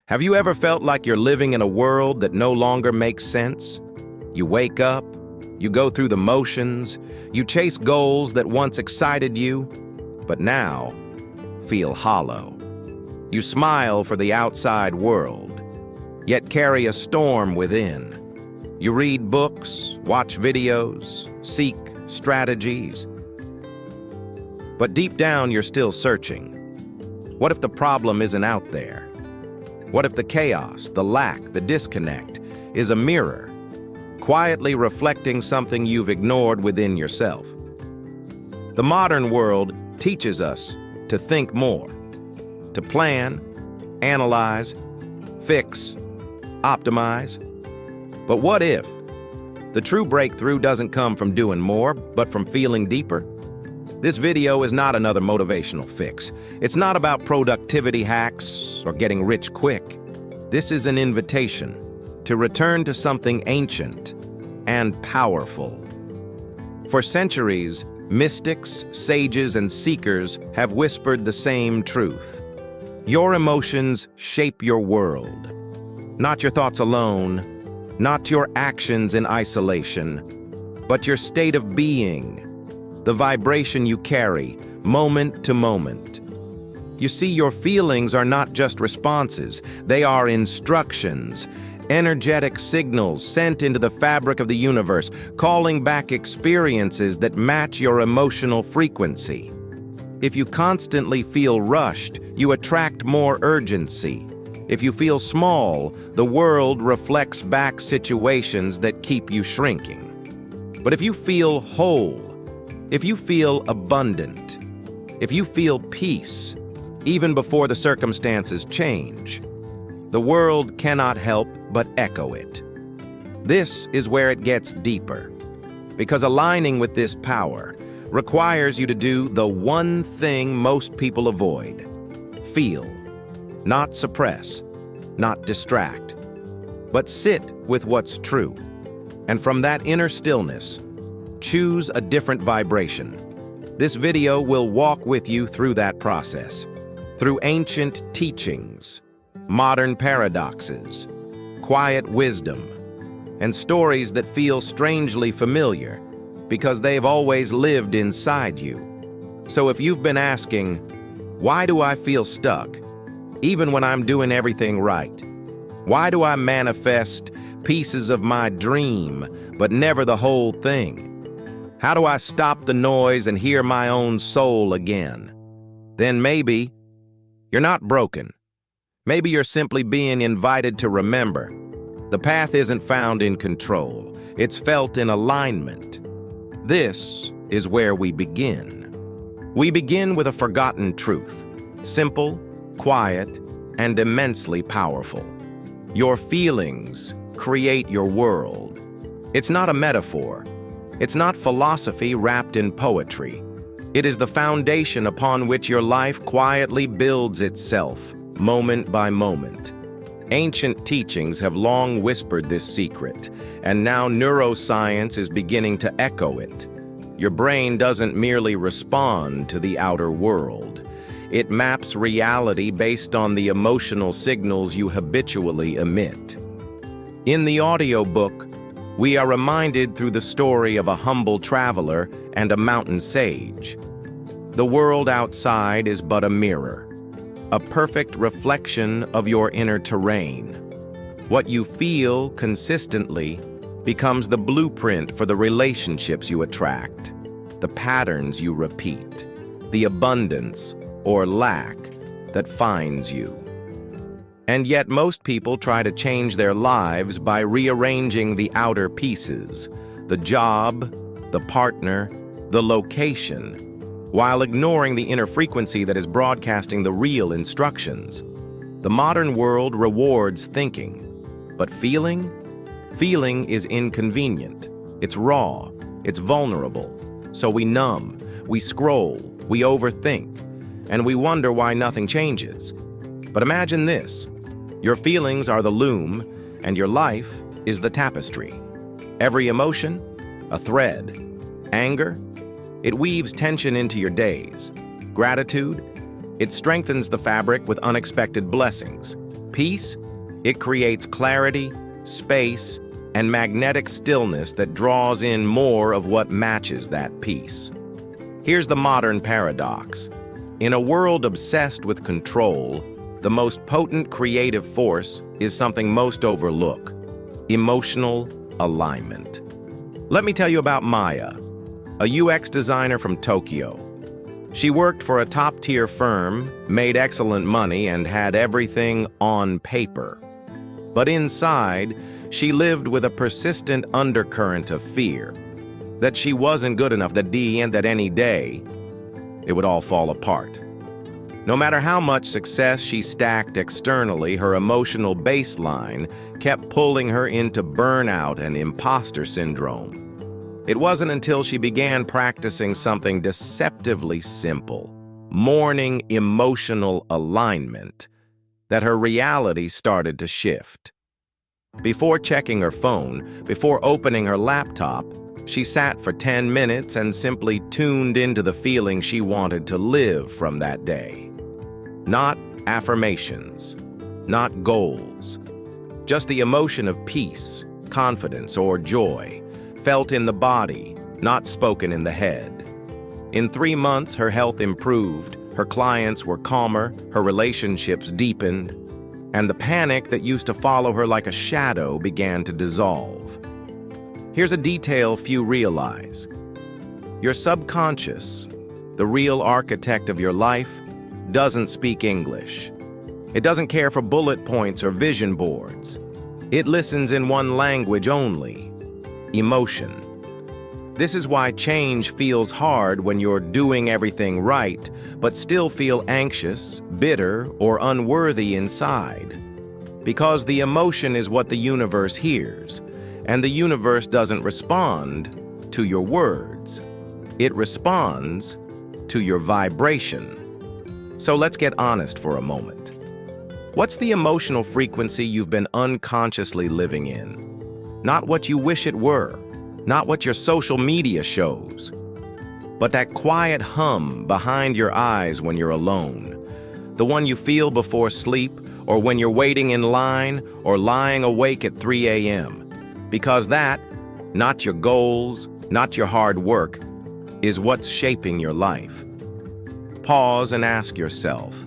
Have you ever felt like you're living in a world that no longer makes sense? You wake up, you go through the motions, you chase goals that once excited you, but now feel hollow. You smile for the outside world, yet carry a storm within. You read books, watch videos, seek strategies, but deep down you're still searching. What if the problem isn't out there? What if the chaos, the lack, the disconnect is a mirror, quietly reflecting something you've ignored within yourself? The modern world teaches us to think more, to plan, analyze, fix, optimize. But what if the true breakthrough doesn't come from doing more, but from feeling deeper? This video is not another motivational fix. It's not about productivity hacks or getting rich quick. This is an invitation to return to something ancient and powerful. For centuries, mystics, sages, and seekers have whispered the same truth. Your emotions shape your world. Not your thoughts alone, not your actions in isolation, but your state of being, the vibration you carry, moment to moment. You see, your feelings are not just responses, they are instructions, energetic signals sent into the fabric of the universe, calling back experiences that match your emotional frequency. If you constantly feel rushed, you attract more urgency. If you feel small, the world reflects back situations that keep you shrinking. But if you feel whole, if you feel abundant, if you feel peace, even before the circumstances change, the world cannot help but echo it. This is where it gets deeper, because aligning with this power requires you to do the one thing most people avoid: feel, not suppress, not distract, but sit with what's true. And from that inner stillness, choose a different vibration. This video will walk with you through that process, through ancient teachings, modern paradoxes, quiet wisdom, and stories that feel strangely familiar because they've always lived inside you. So if you've been asking, why do I feel stuck, even when I'm doing everything right? Why do I manifest pieces of my dream, but never the whole thing? How do I stop the noise and hear my own soul again? Then maybe you're not broken. Maybe you're simply being invited to remember. The path isn't found in control. It's felt in alignment. This is where we begin. We begin with a forgotten truth, simple, quiet, and immensely powerful. Your feelings create your world. It's not a metaphor. It's not philosophy wrapped in poetry. It is the foundation upon which your life quietly builds itself, moment by moment. Ancient teachings have long whispered this secret, and now neuroscience is beginning to echo it. Your brain doesn't merely respond to the outer world. It maps reality based on the emotional signals you habitually emit. In the audiobook, we are reminded through the story of a humble traveler and a mountain sage. The world outside is but a mirror, a perfect reflection of your inner terrain. What you feel consistently becomes the blueprint for the relationships you attract, the patterns you repeat, the abundance or lack that finds you. And yet most people try to change their lives by rearranging the outer pieces, the job, the partner, the location, while ignoring the inner frequency that is broadcasting the real instructions. The modern world rewards thinking, but feeling? Feeling is inconvenient. It's raw, it's vulnerable. So we numb, we scroll, we overthink, and we wonder why nothing changes. But imagine this. Your feelings are the loom, and your life is the tapestry. Every emotion, a thread. Anger, it weaves tension into your days. Gratitude, it strengthens the fabric with unexpected blessings. Peace? It creates clarity, space, and magnetic stillness that draws in more of what matches that peace. Here's the modern paradox. In a world obsessed with control, the most potent creative force is something most overlook: emotional alignment. Let me tell you about Maya, a UX designer from Tokyo. She worked for a top-tier firm, made excellent money, and had everything on paper. But inside, she lived with a persistent undercurrent of fear that she wasn't good enough, that any day it would all fall apart. No matter how much success she stacked externally, her emotional baseline kept pulling her into burnout and imposter syndrome. It wasn't until she began practicing something deceptively simple, morning emotional alignment, that her reality started to shift. Before checking her phone, before opening her laptop, she sat for 10 minutes and simply tuned into the feeling she wanted to live from that day. Not affirmations, not goals, just the emotion of peace, confidence, or joy, felt in the body, not spoken in the head. In 3 months, her health improved, her clients were calmer, her relationships deepened, and the panic that used to follow her like a shadow began to dissolve. Here's a detail few realize. Your subconscious, the real architect of your life, doesn't speak English. It doesn't care for bullet points or vision boards. It listens in one language only: emotion. This is why change feels hard when you're doing everything right, but still feel anxious, bitter, or unworthy inside. Because the emotion is what the universe hears, and the universe doesn't respond to your words. It responds to your vibration. So let's get honest for a moment. What's the emotional frequency you've been unconsciously living in? Not what you wish it were, not what your social media shows, but that quiet hum behind your eyes when you're alone, the one you feel before sleep, or when you're waiting in line, or lying awake at 3 a.m. Because that, not your goals, not your hard work, is what's shaping your life. Pause and ask yourself,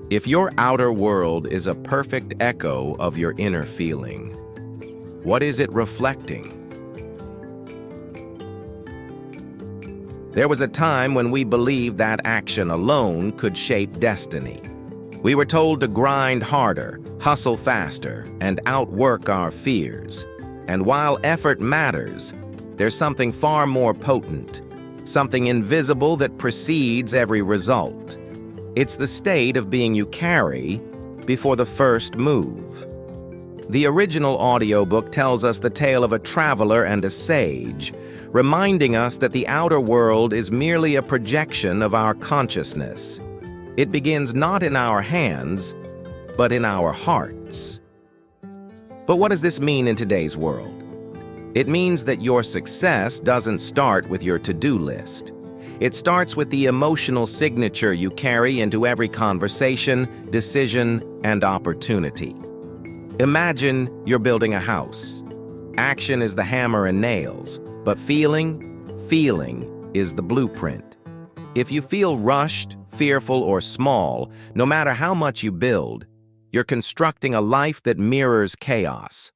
if your outer world is a perfect echo of your inner feeling, what is it reflecting? There was a time when we believed that action alone could shape destiny. We were told to grind harder, hustle faster, and outwork our fears. And while effort matters, there's something far more potent, something invisible that precedes every result. It's the state of being you carry before the first move. The original audiobook tells us the tale of a traveler and a sage, reminding us that the outer world is merely a projection of our consciousness. It begins not in our hands, but in our hearts. But what does this mean in today's world? It means that your success doesn't start with your to-do list. It starts with the emotional signature you carry into every conversation, decision, and opportunity. Imagine you're building a house. Action is the hammer and nails, but feeling is the blueprint. If you feel rushed, fearful, or small, no matter how much you build, you're constructing a life that mirrors chaos.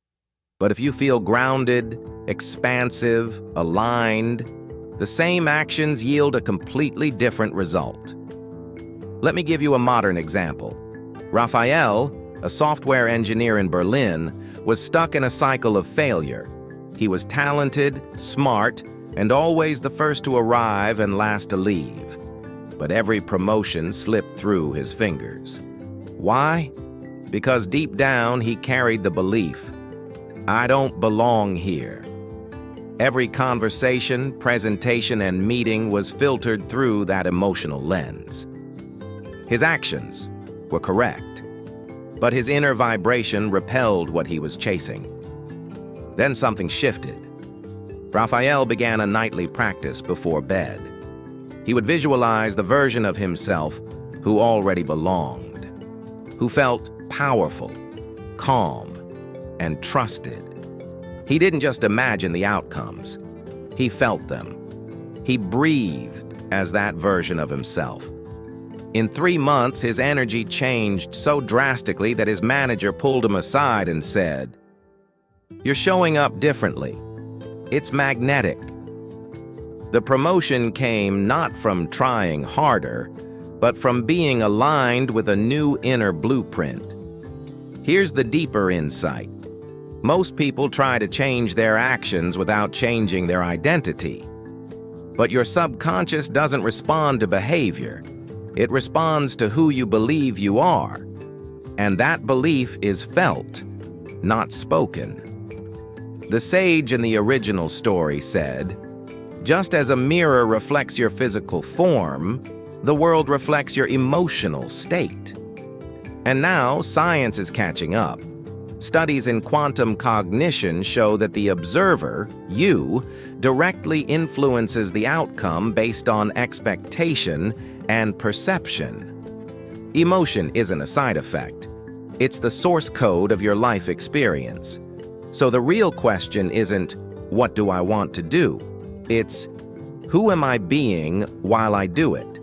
But if you feel grounded, expansive, aligned, the same actions yield a completely different result. Let me give you a modern example. Raphael, a software engineer in Berlin, was stuck in a cycle of failure. He was talented, smart, and always the first to arrive and last to leave. But every promotion slipped through his fingers. Why? Because deep down he carried the belief, I don't belong here. Every conversation, presentation, and meeting was filtered through that emotional lens. His actions were correct, but his inner vibration repelled what he was chasing. Then something shifted. Raphael began a nightly practice before bed. He would visualize the version of himself who already belonged, who felt powerful, calm, and trusted. He didn't just imagine the outcomes. He felt them. He breathed as that version of himself. In 3 months, his energy changed so drastically that his manager pulled him aside and said, "You're showing up differently. It's magnetic." The promotion came not from trying harder, but from being aligned with a new inner blueprint. Here's the deeper insight. Most people try to change their actions without changing their identity. But your subconscious doesn't respond to behavior. It responds to who you believe you are. And that belief is felt, not spoken. The sage in the original story said, "Just as a mirror reflects your physical form, the world reflects your emotional state." And now science is catching up. Studies in quantum cognition show that the observer, you, directly influences the outcome based on expectation and perception. Emotion isn't a side effect. It's the source code of your life experience. So the real question isn't, what do I want to do? It's, who am I being while I do it?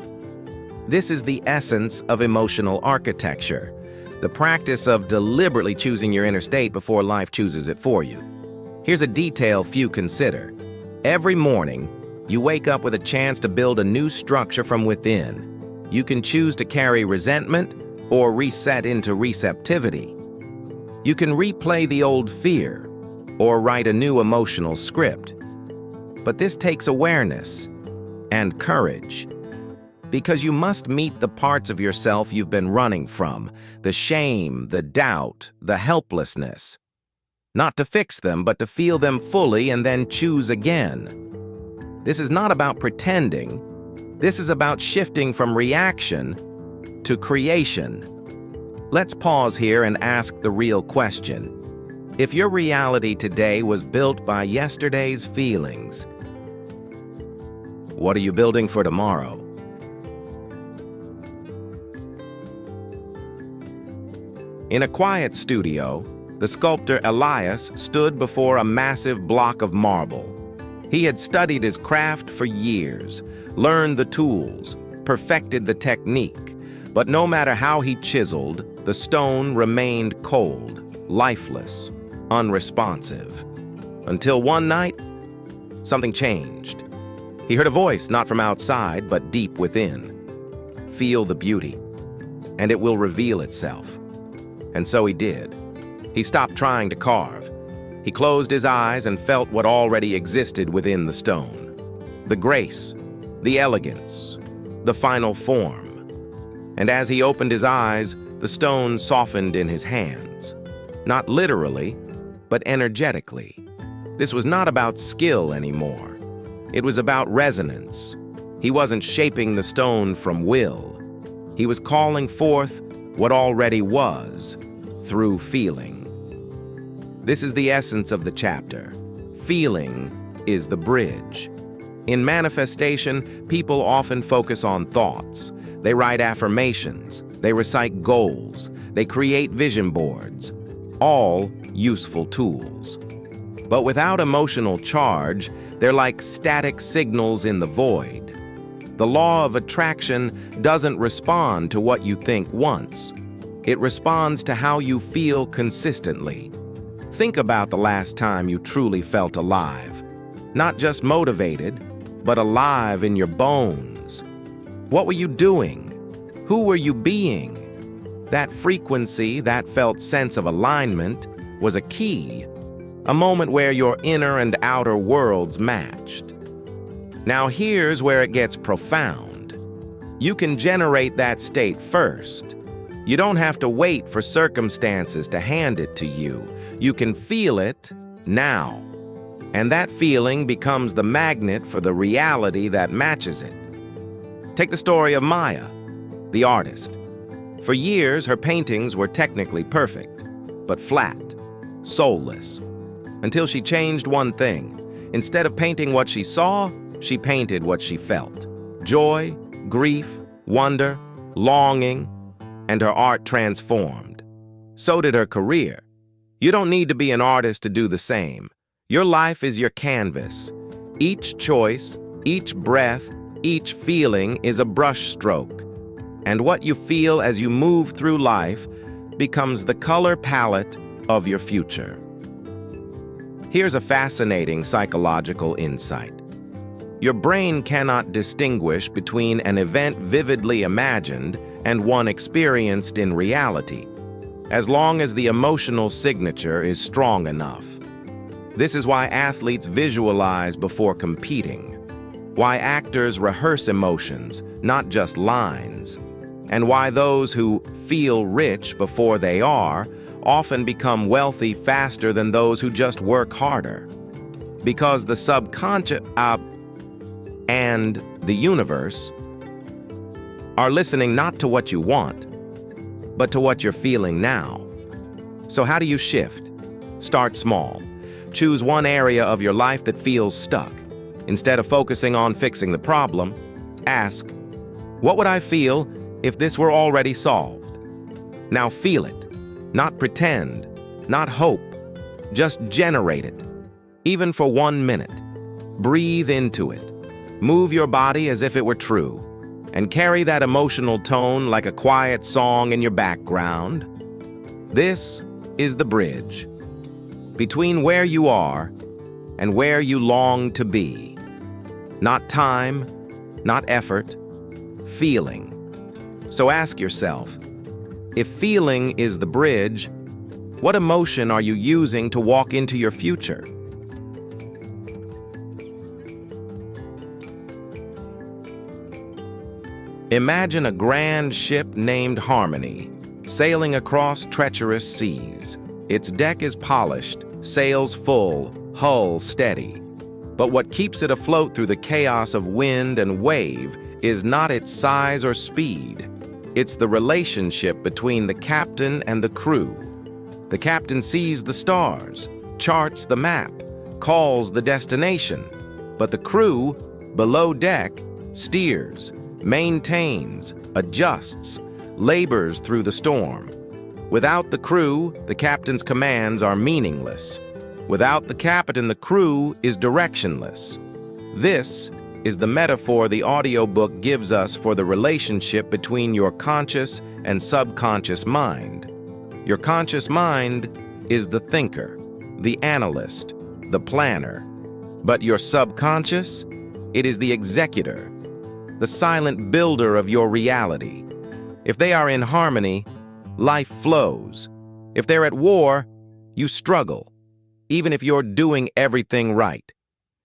This is the essence of emotional architecture. The practice of deliberately choosing your inner state before life chooses it for you. Here's a detail few consider. Every morning, you wake up with a chance to build a new structure from within. You can choose to carry resentment or reset into receptivity. You can replay the old fear or write a new emotional script. But this takes awareness and courage. Because you must meet the parts of yourself you've been running from, the shame, the doubt, the helplessness. Not to fix them, but to feel them fully and then choose again. This is not about pretending. This is about shifting from reaction to creation. Let's pause here and ask the real question. If your reality today was built by yesterday's feelings, what are you building for tomorrow? In a quiet studio, the sculptor Elias stood before a massive block of marble. He had studied his craft for years, learned the tools, perfected the technique, but no matter how he chiseled, the stone remained cold, lifeless, unresponsive. Until one night, something changed. He heard a voice not from outside, but deep within. Feel the beauty, and it will reveal itself. And so he did. He stopped trying to carve. He closed his eyes and felt what already existed within the stone. The grace, the elegance, the final form. And as he opened his eyes, the stone softened in his hands. Not literally, but energetically. This was not about skill anymore. It was about resonance. He wasn't shaping the stone from will. He was calling forth what already was, through feeling. This is the essence of the chapter. Feeling is the bridge. In manifestation, people often focus on thoughts. They write affirmations, they recite goals, they create vision boards, all useful tools. But without emotional charge, they're like static signals in the void. The law of attraction doesn't respond to what you think once. It responds to how you feel consistently. Think about the last time you truly felt alive. Not just motivated, but alive in your bones. What were you doing? Who were you being? That frequency, that felt sense of alignment, was a key. A moment where your inner and outer worlds matched. Now here's where it gets profound. You can generate that state first. You don't have to wait for circumstances to hand it to you. You can feel it now. And that feeling becomes the magnet for the reality that matches it. Take the story of Maya, the artist. For years, her paintings were technically perfect, but flat, soulless. Until she changed one thing. Instead of painting what she saw, she painted what she felt. Joy, grief, wonder, longing, and her art transformed. So did her career. You don't need to be an artist to do the same. Your life is your canvas. Each choice, each breath, each feeling is a brushstroke. And what you feel as you move through life becomes the color palette of your future. Here's a fascinating psychological insight. Your brain cannot distinguish between an event vividly imagined and one experienced in reality, as long as the emotional signature is strong enough. This is why athletes visualize before competing, why actors rehearse emotions, not just lines, and why those who feel rich before they are often become wealthy faster than those who just work harder. Because the subconscious and the universe are listening not to what you want, but to what you're feeling now. So how do you shift? Start small. Choose one area of your life that feels stuck. Instead of focusing on fixing the problem, ask, what would I feel if this were already solved? Now feel it. Not pretend, not hope, just generate it, even for 1 minute. Breathe into it. Move your body as if it were true, and carry that emotional tone like a quiet song in your background. This is the bridge between where you are and where you long to be. Not time, not effort, feeling. So ask yourself, if feeling is the bridge, what emotion are you using to walk into your future? Imagine a grand ship named Harmony, sailing across treacherous seas. Its deck is polished, sails full, hull steady. But what keeps it afloat through the chaos of wind and wave is not its size or speed. It's the relationship between the captain and the crew. The captain sees the stars, charts the map, calls the destination, but the crew, below deck, steers, maintains, adjusts, labors through the storm. Without the crew, the captain's commands are meaningless. Without the captain, the crew is directionless. This is the metaphor the audiobook gives us for the relationship between your conscious and subconscious mind. Your conscious mind is the thinker, the analyst, the planner. But your subconscious, it is the executor, the silent builder of your reality. If they are in harmony, life flows. If they're at war, you struggle, even if you're doing everything right.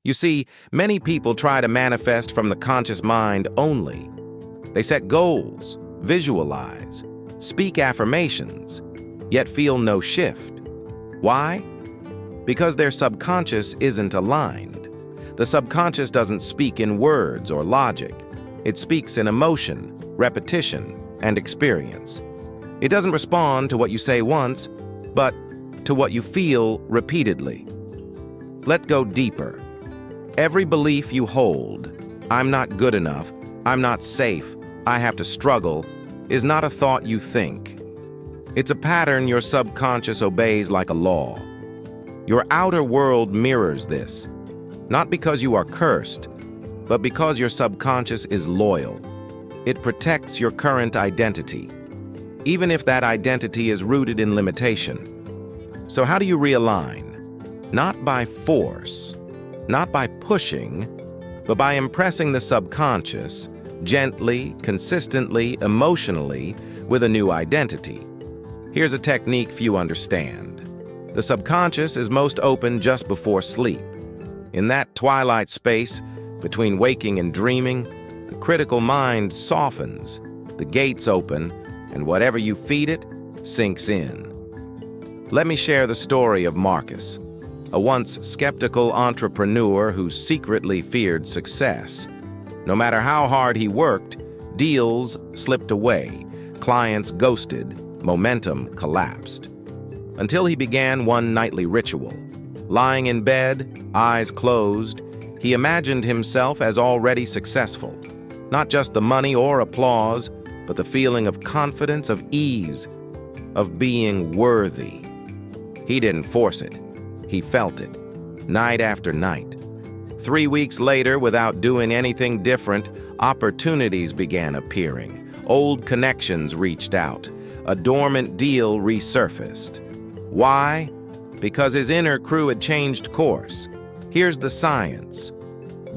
You see, many people try to manifest from the conscious mind only. They set goals, visualize, speak affirmations, yet feel no shift. Why? Because their subconscious isn't aligned. The subconscious doesn't speak in words or logic. It speaks in emotion, repetition, and experience. It doesn't respond to what you say once, but to what you feel repeatedly. Let's go deeper. Every belief you hold, I'm not good enough, I'm not safe, I have to struggle, is not a thought you think. It's a pattern your subconscious obeys like a law. Your outer world mirrors this, not because you are cursed, but because your subconscious is loyal. It protects your current identity, even if that identity is rooted in limitation. So how do you realign? Not by force, not by pushing, but by impressing the subconscious, gently, consistently, emotionally, with a new identity. Here's a technique few understand. The subconscious is most open just before sleep. In that twilight space, between waking and dreaming, the critical mind softens, the gates open, and whatever you feed it sinks in. Let me share the story of Marcus, a once skeptical entrepreneur who secretly feared success. No matter how hard he worked, deals slipped away, clients ghosted, momentum collapsed. Until he began one nightly ritual. Lying in bed, eyes closed, he imagined himself as already successful. Not just the money or applause, but the feeling of confidence, of ease. of being worthy. He didn't force it. He felt it, night after night. 3 weeks later, without doing anything different, opportunities began appearing. Old connections reached out. A dormant deal resurfaced. Why? Because his inner crew had changed course. Here's the science.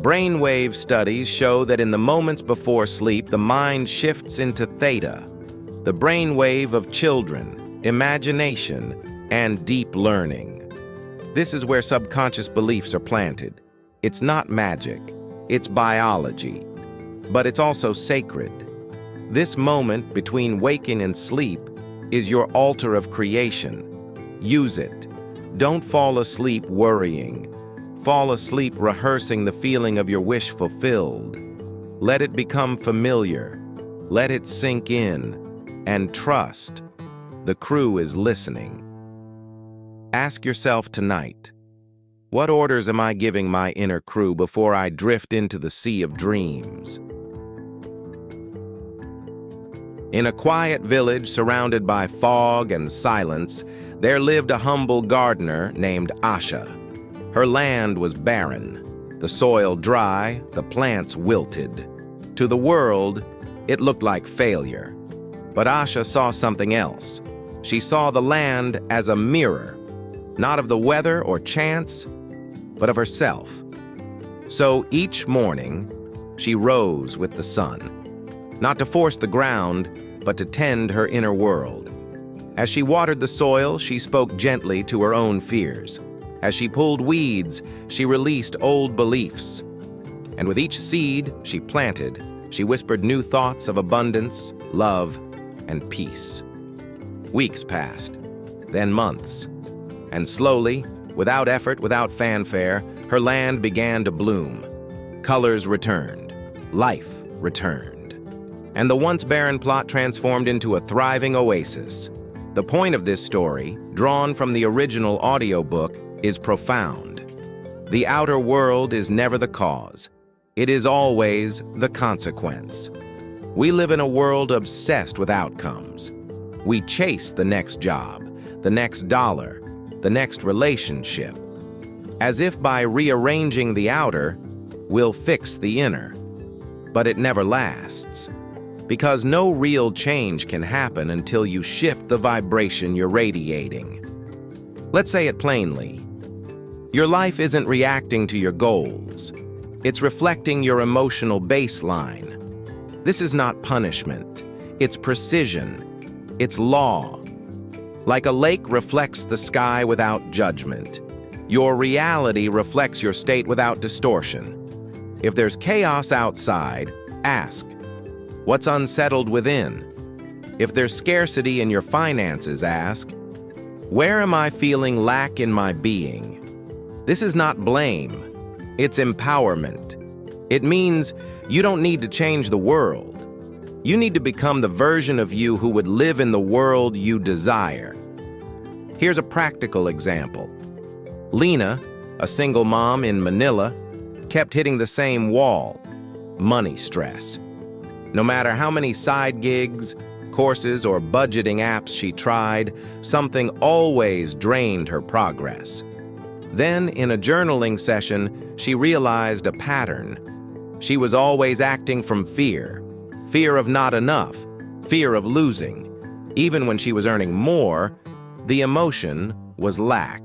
Brainwave studies show that in the moments before sleep, the mind shifts into theta, the brainwave of children, imagination, and deep learning. This is where subconscious beliefs are planted. It's not magic, it's biology, but it's also sacred. This moment between waking and sleep is your altar of creation. Use it. Don't fall asleep worrying. Fall asleep rehearsing the feeling of your wish fulfilled. Let it become familiar. Let it sink in. And trust. The crew is listening. Ask yourself tonight, what orders am I giving my inner crew before I drift into the sea of dreams? In a quiet village surrounded by fog and silence, there lived a humble gardener named Asha. Her land was barren, the soil dry, the plants wilted. To the world, it looked like failure. But Asha saw something else. She saw the land as a mirror, not of the weather or chance, but of herself. So each morning, she rose with the sun, not to force the ground, but to tend her inner world. As she watered the soil, she spoke gently to her own fears. As she pulled weeds, she released old beliefs. And with each seed she planted, she whispered new thoughts of abundance, love, and peace. Weeks passed, then months, and slowly, without effort, without fanfare, her land began to bloom. Colors returned, life returned, and the once barren plot transformed into a thriving oasis. The point of this story, drawn from the original audiobook, is profound. The outer world is never the cause. It is always the consequence. We live in a world obsessed with outcomes. We chase the next job, the next dollar, the next relationship, as if by rearranging the outer, we'll fix the inner. But it never lasts, because no real change can happen until you shift the vibration you're radiating. Let's say it plainly. Your life isn't reacting to your goals. It's reflecting your emotional baseline. This is not punishment. It's precision. It's law. Like a lake reflects the sky without judgment, your reality reflects your state without distortion. If there's chaos outside, ask, what's unsettled within? If there's scarcity in your finances, ask, where am I feeling lack in my being? This is not blame, it's empowerment. It means you don't need to change the world. You need to become the version of you who would live in the world you desire. Here's a practical example. Lena, a single mom in Manila, kept hitting the same wall, money stress. No matter how many side gigs, courses, or budgeting apps she tried, something always drained her progress. Then, in a journaling session, she realized a pattern. She was always acting from fear of not enough, fear of losing. Even when she was earning more, the emotion was lack.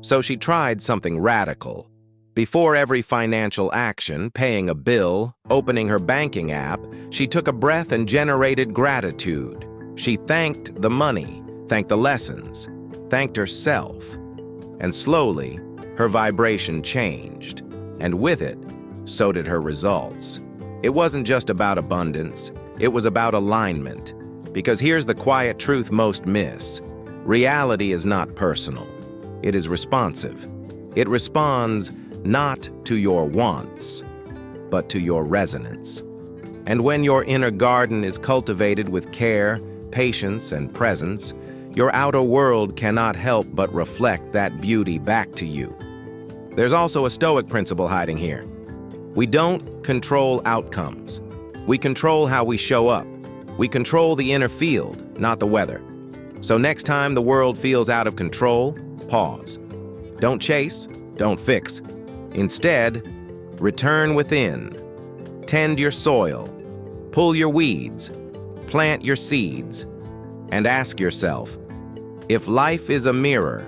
So she tried something radical. Before every financial action, paying a bill, opening her banking app, she took a breath and generated gratitude. She thanked the money, thanked the lessons, thanked herself. And slowly, her vibration changed. And with it, so did her results. It wasn't just about abundance, it was about alignment. Because here's the quiet truth most miss. Reality is not personal. It is responsive. It responds not to your wants, but to your resonance. And when your inner garden is cultivated with care, patience, and presence, your outer world cannot help but reflect that beauty back to you. There's also a Stoic principle hiding here. We don't control outcomes. We control how we show up. We control the inner field, not the weather. So next time the world feels out of control, pause. Don't chase, don't fix. Instead, return within. Tend your soil. Pull your weeds. Plant your seeds. And ask yourself, if life is a mirror,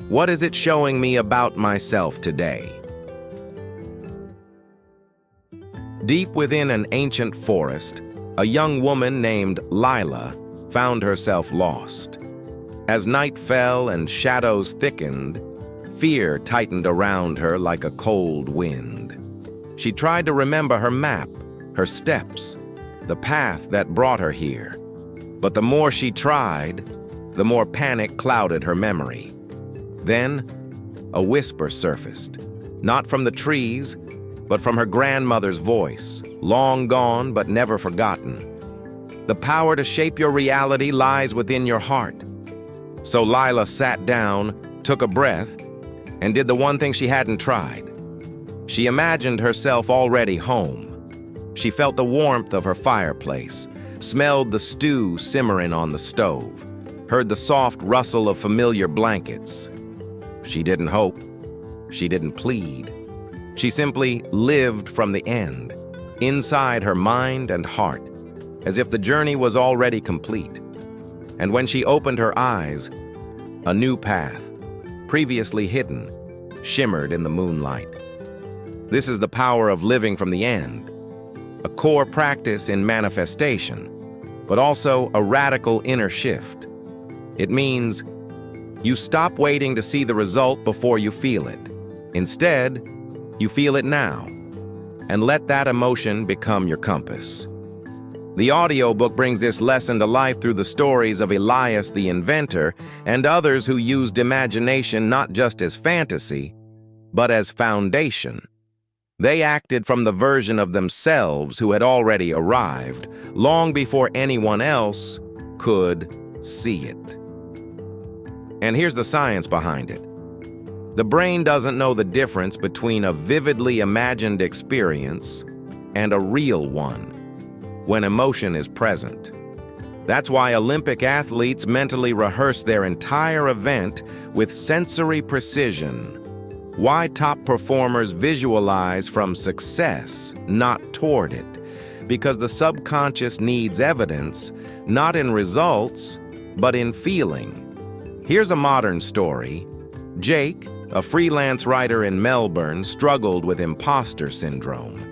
what is it showing me about myself today? Deep within an ancient forest, a young woman named Lila found herself lost. As night fell and shadows thickened, fear tightened around her like a cold wind. She tried to remember her map, her steps, the path that brought her here. But the more she tried, the more panic clouded her memory. Then, a whisper surfaced, not from the trees, but from her grandmother's voice, long gone but never forgotten. The power to shape your reality lies within your heart. So Lila sat down, took a breath, and did the one thing she hadn't tried. She imagined herself already home. She felt the warmth of her fireplace, smelled the stew simmering on the stove, heard the soft rustle of familiar blankets. She didn't hope. She didn't plead. She simply lived from the end, inside her mind and heart, as if the journey was already complete. And when she opened her eyes, a new path, previously hidden, shimmered in the moonlight. This is the power of living from the end, a core practice in manifestation, but also a radical inner shift. It means you stop waiting to see the result before you feel it. Instead, you feel it now, and let that emotion become your compass. The audiobook brings this lesson to life through the stories of Elias the inventor and others who used imagination not just as fantasy, but as foundation. They acted from the version of themselves who had already arrived, long before anyone else could see it. And here's the science behind it. The brain doesn't know the difference between a vividly imagined experience and a real one when emotion is present. That's why Olympic athletes mentally rehearse their entire event with sensory precision. Why top performers visualize from success, not toward it. Because the subconscious needs evidence, not in results, but in feeling. Here's a modern story. Jake, a freelance writer in Melbourne, struggled with imposter syndrome.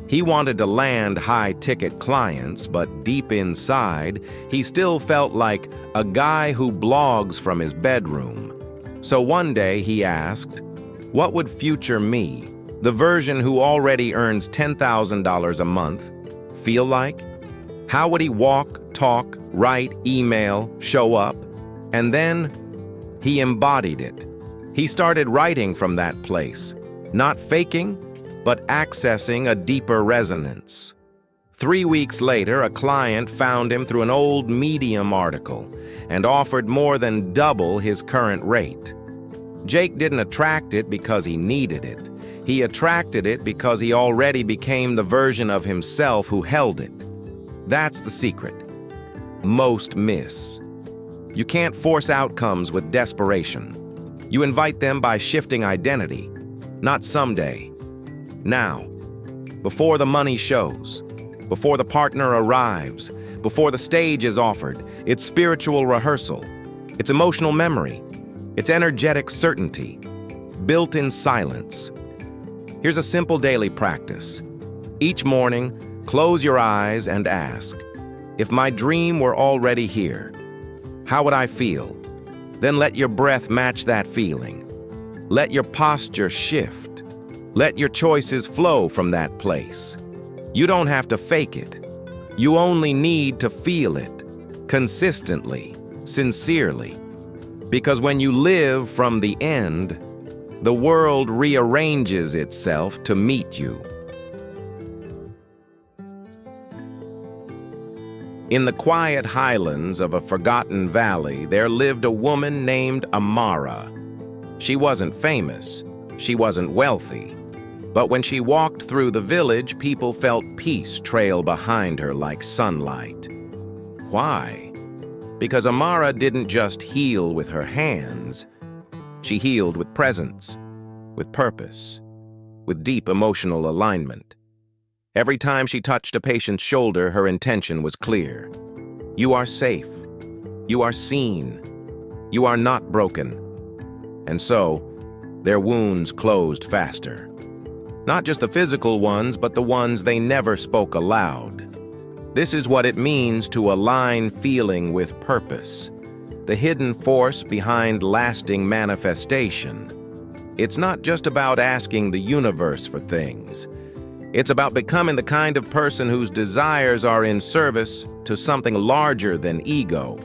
He wanted to land high-ticket clients, but deep inside, he still felt like a guy who blogs from his bedroom. So one day he asked, what would future me, the version who already earns $10,000 a month, feel like? How would he walk, talk, write, email, show up? And then he embodied it. He started writing from that place, not faking, but accessing a deeper resonance. 3 weeks later, a client found him through an old Medium article and offered more than double his current rate. Jake didn't attract it because he needed it. He attracted it because he already became the version of himself who held it. That's the secret. Most miss. You can't force outcomes with desperation. You invite them by shifting identity, not someday. Now, before the money shows, before the partner arrives, before the stage is offered, it's spiritual rehearsal, it's emotional memory, it's energetic certainty, built in silence. Here's a simple daily practice. Each morning, close your eyes and ask, if my dream were already here, how would I feel? Then let your breath match that feeling. Let your posture shift. Let your choices flow from that place. You don't have to fake it. You only need to feel it, consistently, sincerely. Because when you live from the end, the world rearranges itself to meet you. In the quiet highlands of a forgotten valley, there lived a woman named Amara. She wasn't famous. She wasn't wealthy. But when she walked through the village, people felt peace trail behind her like sunlight. Why? Because Amara didn't just heal with her hands. She healed with presence, with purpose, with deep emotional alignment. Every time she touched a patient's shoulder, her intention was clear. You are safe. You are seen. You are not broken. And so, their wounds closed faster. Not just the physical ones, but the ones they never spoke aloud. This is what it means to align feeling with purpose, the hidden force behind lasting manifestation. It's not just about asking the universe for things. It's about becoming the kind of person whose desires are in service to something larger than ego.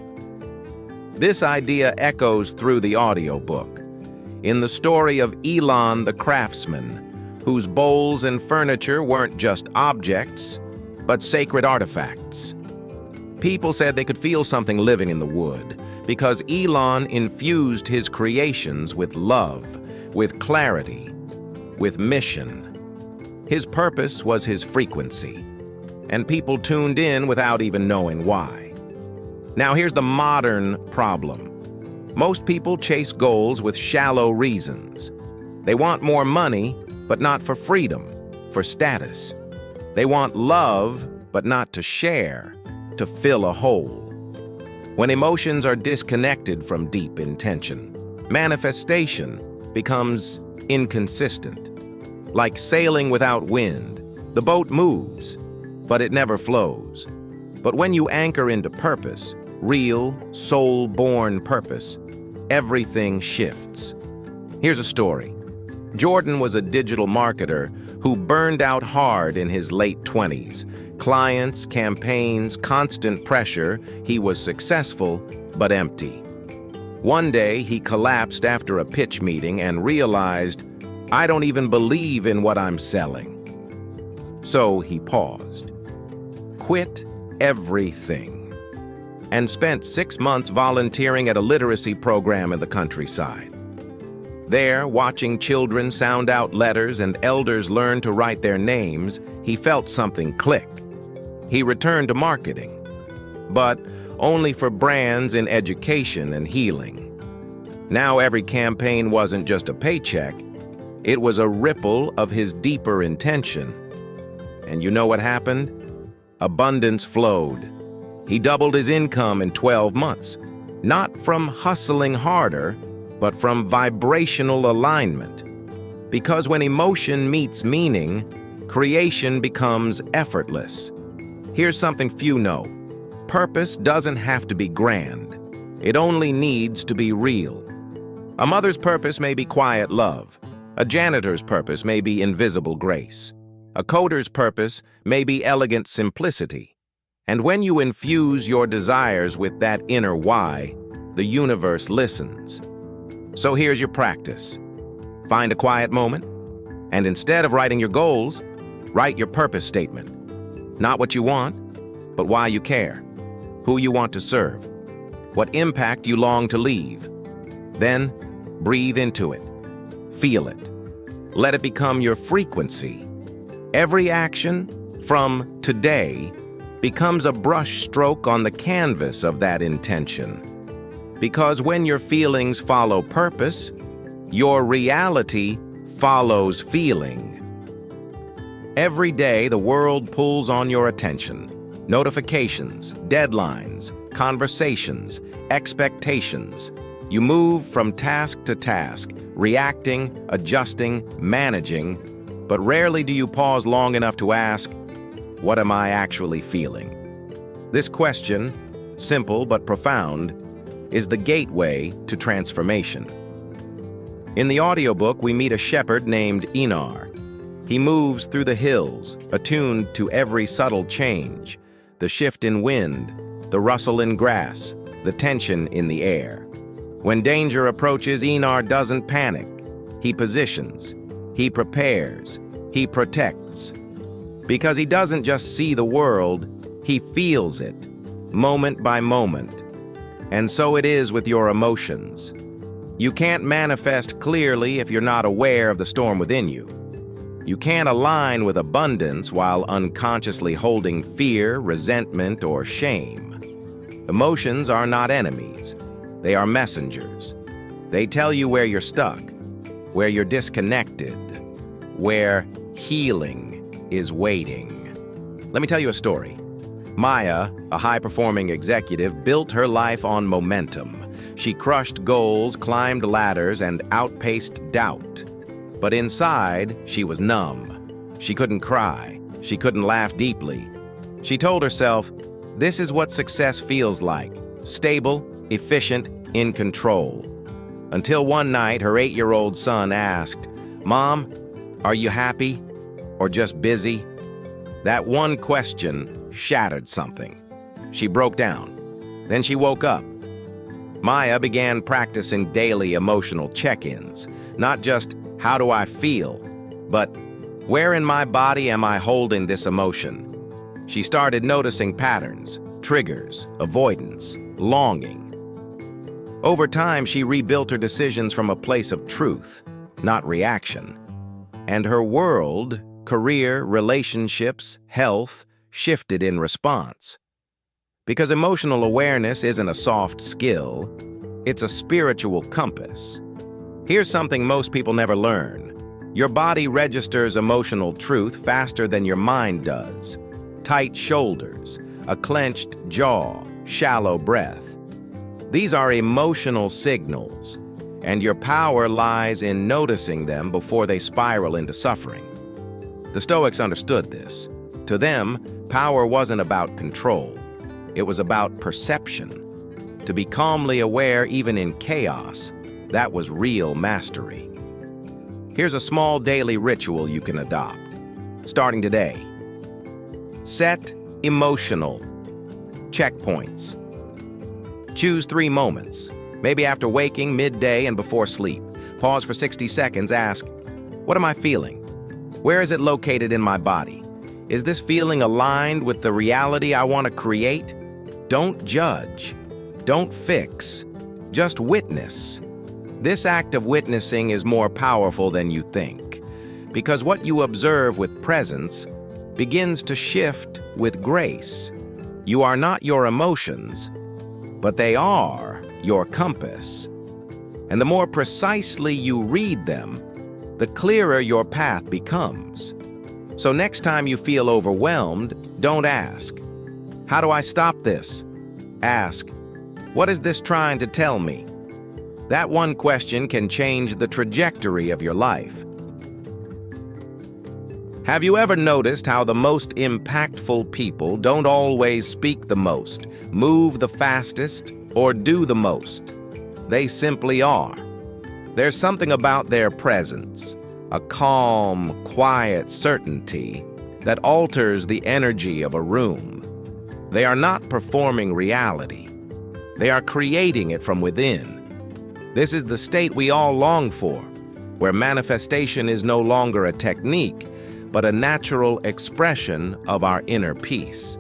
This idea echoes through the audiobook. In the story of Elon the craftsman, whose bowls and furniture weren't just objects, but sacred artifacts. People said they could feel something living in the wood because Elon infused his creations with love, with clarity, with mission. His purpose was his frequency, and people tuned in without even knowing why. Now here's the modern problem. Most people chase goals with shallow reasons. They want more money, but not for freedom, for status. They want love, but not to share, to fill a hole. When emotions are disconnected from deep intention, manifestation becomes inconsistent. Like sailing without wind, the boat moves, but it never flows. But when you anchor into purpose, real, soul-born purpose, everything shifts. Here's a story. Jordan was a digital marketer who burned out hard in his late 20s. Clients, campaigns, constant pressure. He was successful, but empty. One day, he collapsed after a pitch meeting and realized, I don't even believe in what I'm selling. So he paused, quit everything, and spent 6 months volunteering at a literacy program in the countryside. There, watching children sound out letters and elders learn to write their names, he felt something click. He returned to marketing, but only for brands in education and healing. Now every campaign wasn't just a paycheck, it was a ripple of his deeper intention. And you know what happened? Abundance flowed. He doubled his income in 12 months, not from hustling harder, but from vibrational alignment. Because when emotion meets meaning, creation becomes effortless. Here's something few know. Purpose doesn't have to be grand. It only needs to be real. A mother's purpose may be quiet love. A janitor's purpose may be invisible grace. A coder's purpose may be elegant simplicity. And when you infuse your desires with that inner why, the universe listens. So here's your practice. Find a quiet moment, and instead of writing your goals, write your purpose statement. Not what you want, but why you care, who you want to serve, what impact you long to leave. Then, breathe into it. Feel it. Let it become your frequency. Every action, from today, becomes a brush stroke on the canvas of that intention. Because when your feelings follow purpose, your reality follows feeling. Every day, the world pulls on your attention. Notifications, deadlines, conversations, expectations. You move from task to task, reacting, adjusting, managing, but rarely do you pause long enough to ask, what am I actually feeling? This question, simple but profound, is the gateway to transformation. In the audiobook, we meet a shepherd named Einar. He moves through the hills, attuned to every subtle change, the shift in wind, the rustle in grass, the tension in the air. When danger approaches, Einar doesn't panic. He positions, he prepares, he protects. Because he doesn't just see the world, he feels it, moment by moment. And so it is with your emotions. You can't manifest clearly if you're not aware of the storm within you. You can't align with abundance while unconsciously holding fear, resentment, or shame. Emotions are not enemies. They are messengers. They tell you where you're stuck, where you're disconnected, where healing is waiting. Let me tell you a story. Maya, a high-performing executive, built her life on momentum. She crushed goals, climbed ladders, and outpaced doubt. But inside, she was numb. She couldn't cry. She couldn't laugh deeply. She told herself, "This is what success feels like. Stable, efficient, in control." Until one night, her 8-year-old son asked, "Mom, are you happy or just busy?" That one question shattered something. She broke down. Then she woke up. Maya began practicing daily emotional check-ins. Not just, how do I feel, but where in my body am I holding this emotion? She started noticing patterns, triggers, avoidance, longing. Over time, she rebuilt her decisions from a place of truth, not reaction. And her world, career, relationships, health, shifted in response. Because emotional awareness isn't a soft skill, it's a spiritual compass. Here's something most people never learn. Your body registers emotional truth faster than your mind does. Tight shoulders, a clenched jaw, shallow breath. These are emotional signals, and your power lies in noticing them before they spiral into suffering. The Stoics understood this. To them, power wasn't about control. It was about perception. To be calmly aware even in chaos, that was real mastery. Here's a small daily ritual you can adopt. Starting today. Set emotional checkpoints. Choose 3 moments, maybe after waking, midday, and before sleep. Pause for 60 seconds, ask, what am I feeling? Where is it located in my body? Is this feeling aligned with the reality I want to create? Don't judge. Don't fix. Just witness. This act of witnessing is more powerful than you think, because what you observe with presence begins to shift with grace. You are not your emotions, but they are your compass. And the more precisely you read them, the clearer your path becomes. So next time you feel overwhelmed, don't ask, how do I stop this? Ask, what is this trying to tell me? That one question can change the trajectory of your life. Have you ever noticed how the most impactful people don't always speak the most, move the fastest, or do the most? They simply are. There's something about their presence, a calm, quiet certainty that alters the energy of a room. They are not performing reality. They are creating it from within. This is the state we all long for, where manifestation is no longer a technique, but a natural expression of our inner peace.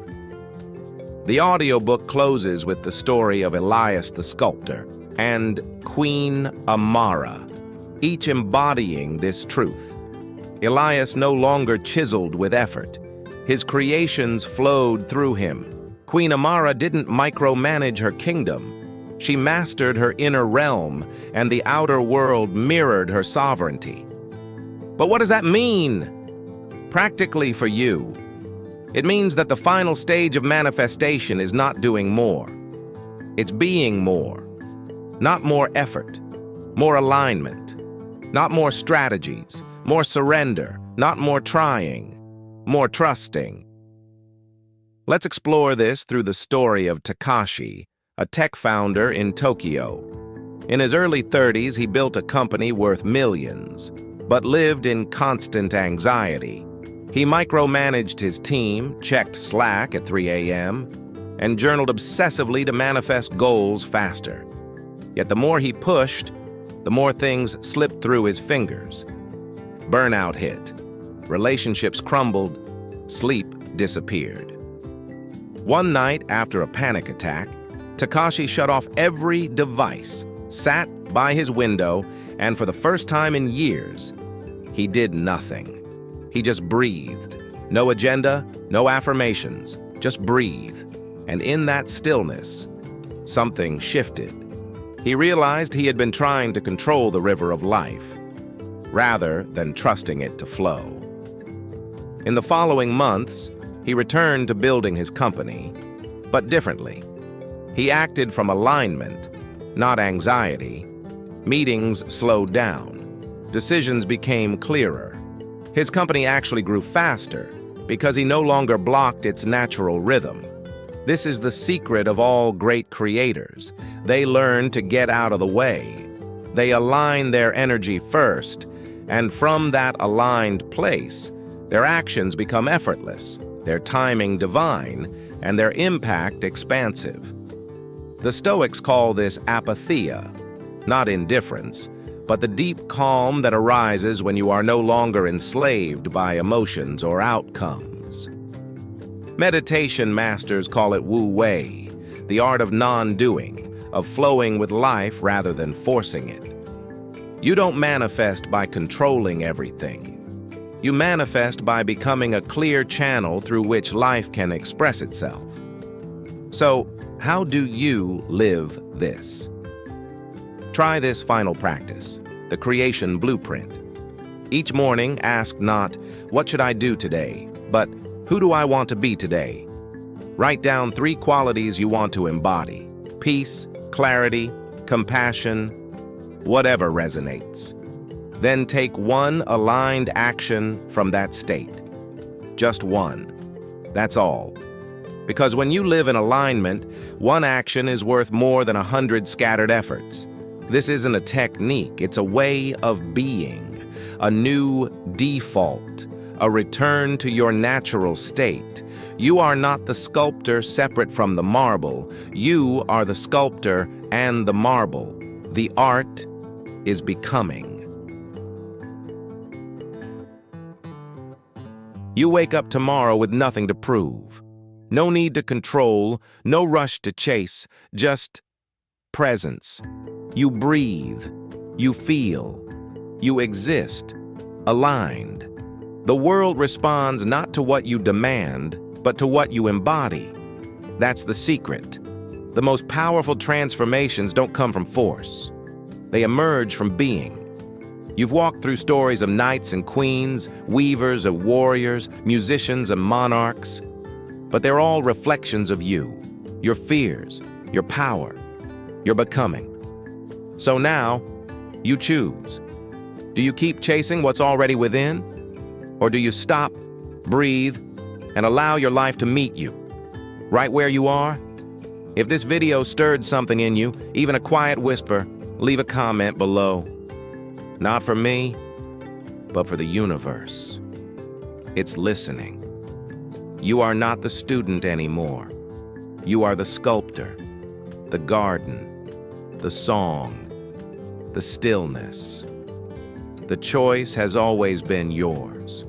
The audiobook closes with the story of Elias the sculptor and Queen Amara, each embodying this truth. Elias no longer chiseled with effort. His creations flowed through him. Queen Amara didn't micromanage her kingdom. She mastered her inner realm, and the outer world mirrored her sovereignty. But what does that mean? Practically for you, it means that the final stage of manifestation is not doing more. It's being more. Not more effort, more alignment. Not more strategies, more surrender, not more trying, more trusting. Let's explore this through the story of Takashi, a tech founder in Tokyo. In his early 30s, he built a company worth millions, but lived in constant anxiety. He micromanaged his team, checked Slack at 3 a.m., and journaled obsessively to manifest goals faster. Yet the more he pushed, the more things slipped through his fingers. Burnout hit. Relationships crumbled. Sleep disappeared. One night, after a panic attack, Takashi shut off every device, sat by his window, and for the first time in years, he did nothing. He just breathed. No agenda, no affirmations, just breathe. And in that stillness, something shifted. He realized he had been trying to control the river of life, rather than trusting it to flow. In the following months, he returned to building his company, but differently. He acted from alignment, not anxiety. Meetings slowed down. Decisions became clearer. His company actually grew faster because he no longer blocked its natural rhythm. This is the secret of all great creators. They learn to get out of the way. They align their energy first, and from that aligned place, their actions become effortless, their timing divine, and their impact expansive. The Stoics call this apatheia, not indifference, but the deep calm that arises when you are no longer enslaved by emotions or outcomes. Meditation masters call it Wu Wei, the art of non-doing, of flowing with life rather than forcing it. You don't manifest by controlling everything. You manifest by becoming a clear channel through which life can express itself. So, how do you live this? Try this final practice, the creation blueprint. Each morning, ask not, "What should I do today?" but, "Who do I want to be today?" Write down 3 qualities you want to embody: peace, clarity, compassion, whatever resonates. Then take one aligned action from that state. Just one. That's all. Because when you live in alignment, one action is worth more than 100 scattered efforts. This isn't a technique, it's a way of being, a new default, a return to your natural state. You are not the sculptor separate from the marble. You are the sculptor and the marble. The art is becoming. You wake up tomorrow with nothing to prove. No need to control, no rush to chase, just presence. You breathe, you feel, you exist, aligned. The world responds not to what you demand, but to what you embody. That's the secret. The most powerful transformations don't come from force. They emerge from being. You've walked through stories of knights and queens, weavers and warriors, musicians and monarchs, but they're all reflections of you, your fears, your power, your becoming. So now, you choose. Do you keep chasing what's already within? Or do you stop, breathe, and allow your life to meet you, right where you are? If this video stirred something in you, even a quiet whisper, leave a comment below. Not for me, but for the universe. It's listening. You are not the student anymore. You are the sculptor, the garden, the song, the stillness. The choice has always been yours.